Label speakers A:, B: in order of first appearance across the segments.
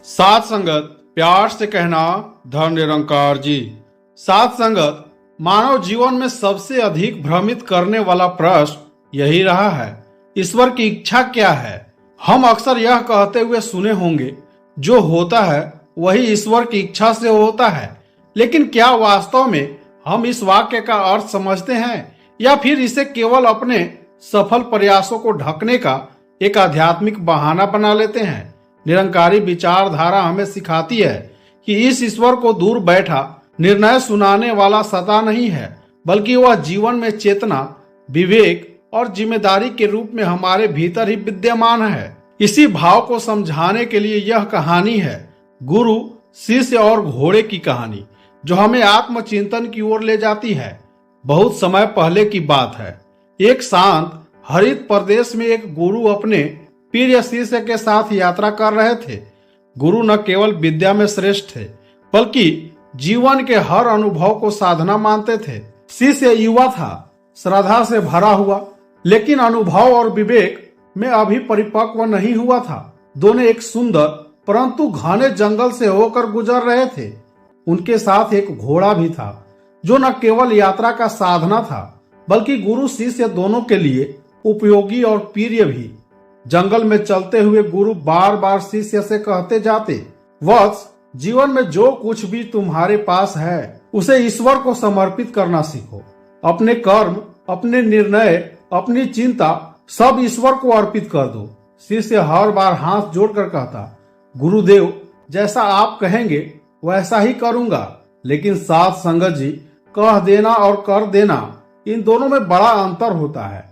A: साथ संगत प्यार से कहना धर्म निरंकार जी। साथ संगत मानव जीवन में सबसे अधिक भ्रमित करने वाला प्रश्न यही रहा है, ईश्वर की इच्छा क्या है। हम अक्सर यह कहते हुए सुने होंगे, जो होता है वही ईश्वर की इच्छा से होता है। लेकिन क्या वास्तव में हम इस वाक्य का अर्थ समझते हैं, या फिर इसे केवल अपने सफल प्रयासों को ढकने का एक आध्यात्मिक बहाना बना लेते हैं। निरंकारी विचारधारा हमें सिखाती है कि इस ईश्वर को दूर बैठा निर्णय सुनाने वाला सता नहीं है, बल्कि वह जीवन में चेतना, विवेक और जिम्मेदारी के रूप में हमारे भीतर ही विद्यमान है। इसी भाव को समझाने के लिए यह कहानी है गुरु, शिष्य और घोड़े की कहानी, जो हमें आत्मचिंतन की ओर ले जाती है। बहुत समय पहले की बात है। एक शांत हरित प्रदेश में एक गुरु अपने प्रिय शिष्य के साथ यात्रा कर रहे थे। गुरु न केवल विद्या में श्रेष्ठ थे, बल्कि जीवन के हर अनुभव को साधना मानते थे। शिष्य युवा था, श्रद्धा से भरा हुआ, लेकिन अनुभव और विवेक में अभी परिपक्व नहीं हुआ था। दोनों एक सुंदर परंतु घने जंगल से होकर गुजर रहे थे। उनके साथ एक घोड़ा भी था, जो न केवल यात्रा का साधना था, बल्कि गुरु शिष्य दोनों के लिए उपयोगी और प्रिय भी। जंगल में चलते हुए गुरु बार बार शिष्य से कहते जाते, वत्स, जीवन में जो कुछ भी तुम्हारे पास है उसे ईश्वर को समर्पित करना सीखो। अपने कर्म, अपने निर्णय, अपनी चिंता सब ईश्वर को अर्पित कर दो। शिष्य हर बार हाथ जोड़कर कहता, गुरुदेव, जैसा आप कहेंगे वैसा ही करूंगा। लेकिन साथ संगत जी, कह देना और कर देना, इन दोनों में बड़ा अंतर होता है।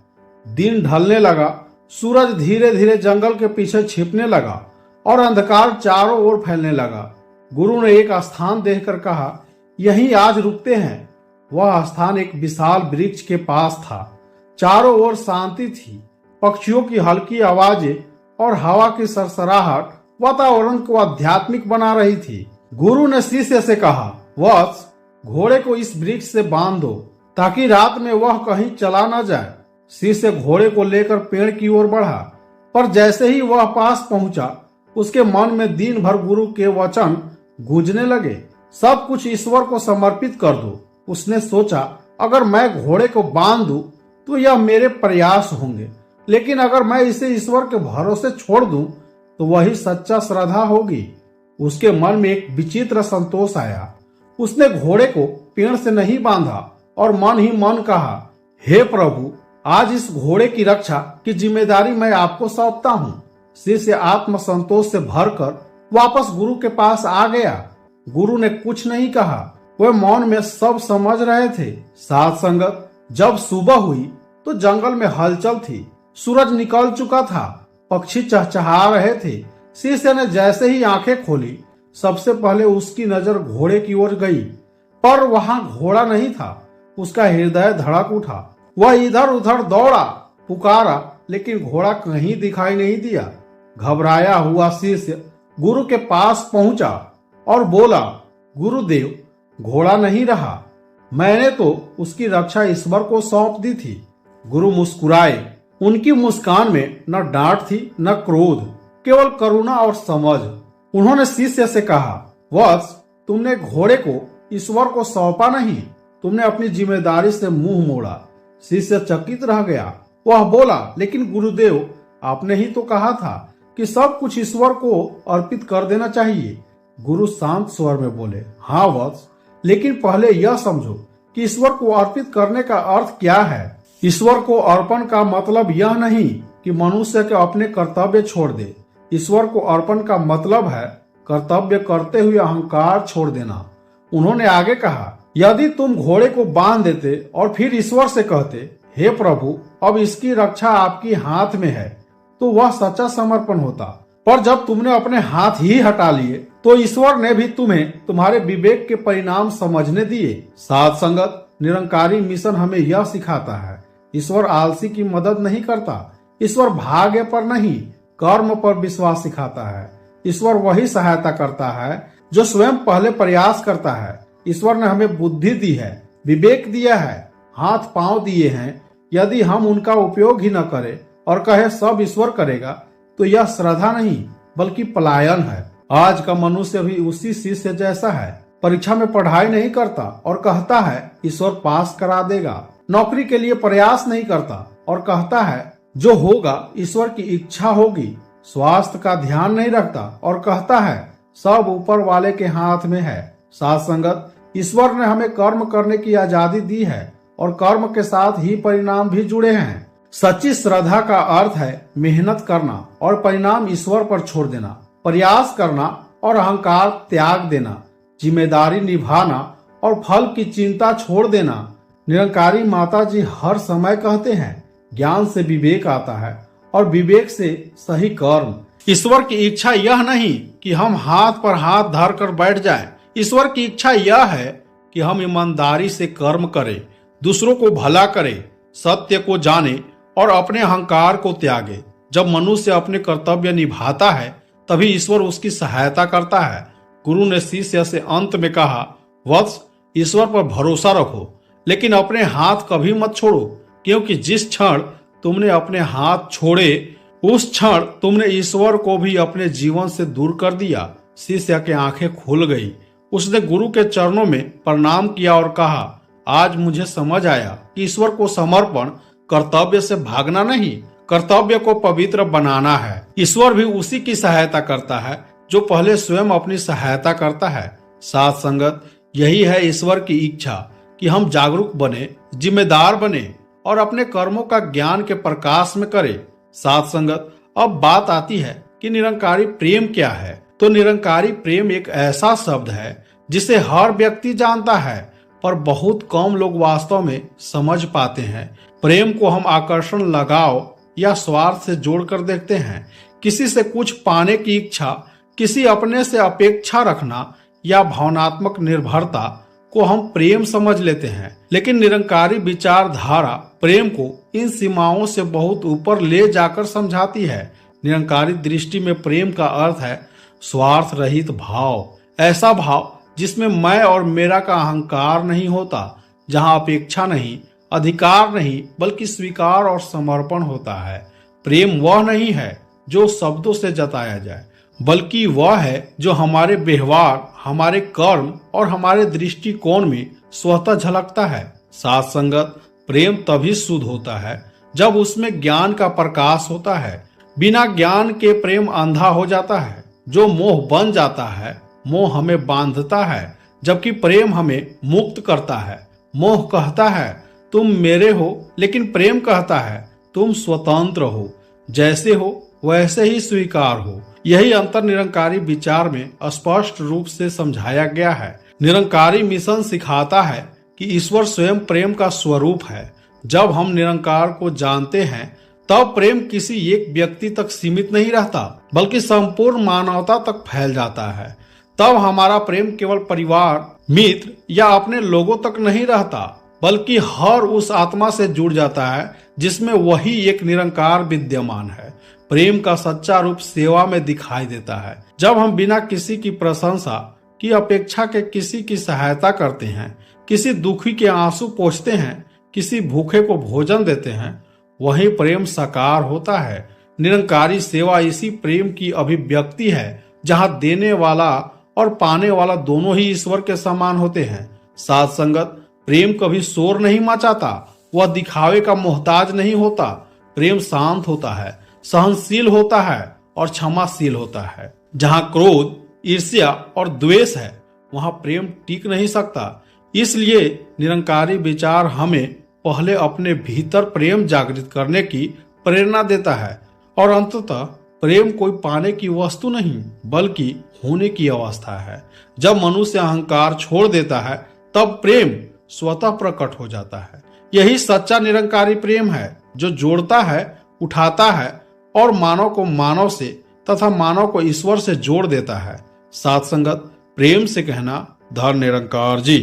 A: दिन ढलने लगा, सूरज धीरे धीरे जंगल के पीछे छिपने लगा और अंधकार चारों ओर फैलने लगा। गुरु ने एक स्थान देखकर कहा, यहीं आज रुकते हैं। वह स्थान एक विशाल वृक्ष के पास था। चारों ओर शांति थी। पक्षियों की हल्की आवाजें और हवा की सरसराहट वातावरण को आध्यात्मिक बना रही थी। गुरु ने शिष्य से कहा, वत्स, घोड़े को इस वृक्ष से बांध दो, ताकि रात में वह कहीं चला न जाए। शिष्य घोड़े को लेकर पेड़ की ओर बढ़ा, पर जैसे ही वह पास पहुंचा, उसके मन में दिन भर गुरु के वचन गूंजने लगे। सब कुछ ईश्वर को समर्पित कर दो। उसने सोचा, अगर मैं घोड़े को बांध दूं तो यह मेरे प्रयास होंगे, लेकिन अगर मैं इसे ईश्वर के भरोसे छोड़ दूं तो वही सच्चा श्रद्धा होगी। उसके मन में एक विचित्र संतोष आया। उसने घोड़े को पेड़ से नहीं बांधा और मन ही मन कहा, हे प्रभु, आज इस घोड़े की रक्षा की जिम्मेदारी मैं आपको सौंपता हूँ। शिष्य आत्म संतोष से भरकर वापस गुरु के पास आ गया। गुरु ने कुछ नहीं कहा, वे मौन में सब समझ रहे थे। साथ संगत, जब सुबह हुई तो जंगल में हलचल थी। सूरज निकल चुका था, पक्षी चहचहा रहे थे। शिष्य ने जैसे ही आंखें खोली, सबसे पहले उसकी नजर घोड़े की ओर गई, पर वहां घोड़ा नहीं था। उसका हृदय धड़क उठा। वह इधर उधर दौड़ा, पुकारा, लेकिन घोड़ा कहीं दिखाई नहीं दिया। घबराया हुआ शिष्य गुरु के पास पहुंचा और बोला, गुरुदेव, घोड़ा नहीं रहा। मैंने तो उसकी रक्षा ईश्वर को सौंप दी थी। गुरु मुस्कुराए। उनकी मुस्कान में न डांट थी न क्रोध, केवल करुणा और समझ। उन्होंने शिष्य से कहा, वत्स, तुमने घोड़े को ईश्वर को सौंपा नहीं, तुमने अपनी जिम्मेदारी से मुंह मोड़ा। शिष्य चकित रह गया। वह बोला, लेकिन गुरुदेव, आपने ही तो कहा था कि सब कुछ ईश्वर को अर्पित कर देना चाहिए। गुरु शांत स्वर में बोले, हाँ वत्स, लेकिन पहले यह समझो कि ईश्वर को अर्पित करने का अर्थ क्या है। ईश्वर को अर्पण का मतलब यह नहीं कि मनुष्य के अपने कर्तव्य छोड़ दे। ईश्वर को अर्पण का मतलब है कर्तव्य करते हुए अहंकार छोड़ देना। उन्होंने आगे कहा, यदि तुम घोड़े को बांध देते और फिर ईश्वर से कहते, हे प्रभु, अब इसकी रक्षा आपकी हाथ में है, तो वह सच्चा समर्पण होता। पर जब तुमने अपने हाथ ही हटा लिए, तो ईश्वर ने भी तुम्हें तुम्हारे विवेक के परिणाम समझने दिए। साथ संगत, निरंकारी मिशन हमें यह सिखाता है, ईश्वर आलसी की मदद नहीं करता। ईश्वर भाग्य पर नहीं, कर्म पर विश्वास सिखाता है। ईश्वर वही सहायता करता है जो स्वयं पहले प्रयास करता है। ईश्वर ने हमें बुद्धि दी है, विवेक दिया है, हाथ पांव दिए हैं। यदि हम उनका उपयोग ही न करें और कहे सब ईश्वर करेगा, तो यह श्रद्धा नहीं बल्कि पलायन है। आज का मनुष्य भी उसी शिष्य जैसा है। परीक्षा में पढ़ाई नहीं करता और कहता है ईश्वर पास करा देगा। नौकरी के लिए प्रयास नहीं करता और कहता है जो होगा ईश्वर की इच्छा होगी। स्वास्थ्य का ध्यान नहीं रखता और कहता है सब ऊपर वाले के हाथ में है। साथ संगत, ईश्वर ने हमें कर्म करने की आजादी दी है और कर्म के साथ ही परिणाम भी जुड़े हैं। सच्ची श्रद्धा का अर्थ है मेहनत करना और परिणाम ईश्वर पर छोड़ देना, प्रयास करना और अहंकार त्याग देना, जिम्मेदारी निभाना और फल की चिंता छोड़ देना। निरंकारी माता जी हर समय कहते हैं ज्ञान से विवेक आता है और विवेक से सही कर्म। ईश्वर की इच्छा यह नहीं कि हम हाथ पर हाथ धर कर बैठ जाएं। ईश्वर की इच्छा यह है कि हम ईमानदारी से कर्म करें, दूसरों को भला करें, सत्य को जाने और अपने अहंकार को त्यागे। जब मनुष्य अपने कर्तव्य निभाता है तभी ईश्वर उसकी सहायता करता है। गुरु ने शिष्य से अंत में कहा, वत्स, ईश्वर पर भरोसा रखो लेकिन अपने हाथ कभी मत छोड़ो, क्योंकि जिस क्षण तुमने अपने हाथ छोड़े उस क्षण तुमने ईश्वर को भी अपने जीवन से दूर कर दिया। शिष्य की आंखें खुल गई। उसने गुरु के चरणों में प्रणाम किया और कहा, आज मुझे समझ आया कि ईश्वर को समर्पण कर्तव्य से भागना नहीं, कर्तव्य को पवित्र बनाना है। ईश्वर भी उसी की सहायता करता है जो पहले स्वयं अपनी सहायता करता है। साथ संगत, यही है ईश्वर की इच्छा कि हम जागरूक बने, जिम्मेदार बने और अपने कर्मों का ज्ञान के प्रकाश में करें। साथ संगत, अब बात आती है कि निरंकारी प्रेम क्या है। तो निरंकारी प्रेम एक ऐसा शब्द है जिसे हर व्यक्ति जानता है पर बहुत कम लोग वास्तव में समझ पाते हैं। प्रेम को हम आकर्षण, लगाव या स्वार्थ से जोड़कर देखते हैं। किसी से कुछ पाने की इच्छा, किसी अपने से अपेक्षा रखना या भावनात्मक निर्भरता को हम प्रेम समझ लेते हैं। लेकिन निरंकारी विचारधारा प्रेम को इन सीमाओं से बहुत ऊपर ले जाकर समझाती है। निरंकारी दृष्टि में प्रेम का अर्थ है स्वार्थ रहित भाव, ऐसा भाव जिसमें मैं और मेरा का अहंकार नहीं होता, जहां अपेक्षा नहीं, अधिकार नहीं, बल्कि स्वीकार और समर्पण होता है। प्रेम वह नहीं है जो शब्दों से जताया जाए, बल्कि वह है जो हमारे व्यवहार, हमारे कर्म और हमारे दृष्टिकोण में स्वतः झलकता है। साथ संगत, प्रेम तभी शुद्ध होता है जब उसमें ज्ञान का प्रकाश होता है। बिना ज्ञान के प्रेम अंधा हो जाता है। जो मोह बन जाता है, मोह हमें बांधता है, जबकि प्रेम हमें मुक्त करता है। मोह कहता है तुम मेरे हो, लेकिन प्रेम कहता है तुम स्वतंत्र हो, जैसे हो वैसे ही स्वीकार हो। यही अंतर निरंकारी विचार में स्पष्ट रूप से समझाया गया है। निरंकारी मिशन सिखाता है कि ईश्वर स्वयं प्रेम का स्वरूप है। जब हम निरंकार को जानते हैं तब प्रेम किसी एक व्यक्ति तक सीमित नहीं रहता, बल्कि संपूर्ण मानवता तक फैल जाता है। तब हमारा प्रेम केवल परिवार, मित्र या अपने लोगों तक नहीं रहता, बल्कि हर उस आत्मा से जुड़ जाता है जिसमें वही एक निरंकार विद्यमान है। प्रेम का सच्चा रूप सेवा में दिखाई देता है। जब हम बिना किसी की प्रशंसा की अपेक्षा के किसी की सहायता करते हैं, किसी दुखी के आंसू पोंछते हैं, किसी भूखे को भोजन देते हैं, वही प्रेम साकार होता है। निरंकारी सेवा इसी प्रेम की अभिव्यक्ति है जहां देने वाला और पाने वाला दोनों ही ईश्वर के समान होते हैं। साथ संगत, प्रेम कभी शोर नहीं मचाता, वह दिखावे का मोहताज नहीं होता। प्रेम शांत होता है, सहनशील होता है और क्षमाशील होता है। जहां क्रोध, ईर्ष्या और द्वेष है वहां प्रेम टिक नहीं सकता। इसलिए निरंकारी विचार हमें पहले अपने भीतर प्रेम जागृत करने की प्रेरणा देता है और अंततः प्रेम कोई पाने की वस्तु नहीं बल्कि होने की अवस्था है। जब मनुष्य अहंकार छोड़ देता है तब प्रेम स्वतः प्रकट हो जाता है। यही सच्चा निरंकारी प्रेम है जो जोड़ता है, उठाता है और मानव को मानव से तथा मानव को ईश्वर से जोड़ देता है। साथ संगत, प्रेम से कहना, धन निरंकार जी।